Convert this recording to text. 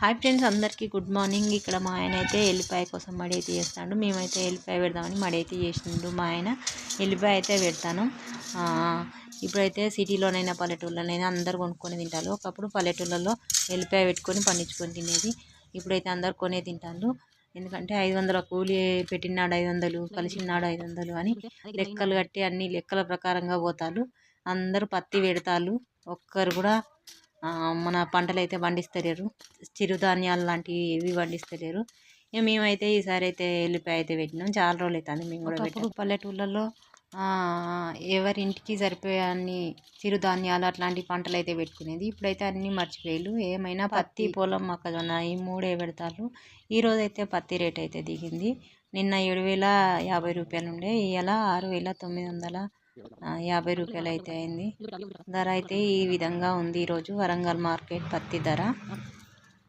Hi friends, అందరికీ good morning. ఇక్కడ మా ఆయన అయితే ఎల్లిపాయ కోసం మడి అయితే చేస్తాడు. మేమైతే ఎల్లిపాయ పెడదామని మడి అయితే చేసిండు మా ఆయన. ఎల్లిపాయ అయితే పెడతాను. ఇప్పుడైతే సిటీలోనైనా పల్లెటూళ్ళనైనా అందరు కొనుక్కొని తింటారు. ఒకప్పుడు పల్లెటూళ్ళలో ఎల్లిపాయ పెట్టుకొని పండించుకొని తినేది. ఇప్పుడైతే అందరు కొనే తింటారు. ఎందుకంటే 500 కూలి పెట్టినాడు 500, కలిసినాడు 500 అని లెక్కలు కట్టి అన్ని లెక్కల ప్రకారంగా పోతారు. అందరూ పత్తి పెడతారు. ఒక్కరు కూడా మన పంటలు అయితే పండిస్తలేరు. చిరుధాన్యాలు లాంటివి ఏవి పండిస్తలేరు. ఇక మేమైతే ఈసారి అయితే ఎల్లిపాయ అయితే పెట్టినాం. చాలా రోజులు అవుతుంది మేము కూడా పెట్టాం. పల్లెటూళ్ళలో ఎవరి ఇంటికి సరిపోయే అన్ని చిరుధాన్యాలు అట్లాంటి పంటలు అయితే పెట్టుకునేది. ఇప్పుడైతే అన్నీ మర్చిపోయారు. ఏమైనా పత్తి, పొలం, మొక్కజొన్న ఈ మూడే పెడతారు. ఈరోజు అయితే పత్తి రేట్ అయితే దిగింది. నిన్న 7,050 రూపాయలు ఉండే, ఇవాళ 6,950 రూపాయలు అయితే అయింది. ధర అయితే ఈ విధంగా ఉంది ఈరోజు వరంగల్ మార్కెట్ పత్తి ధర.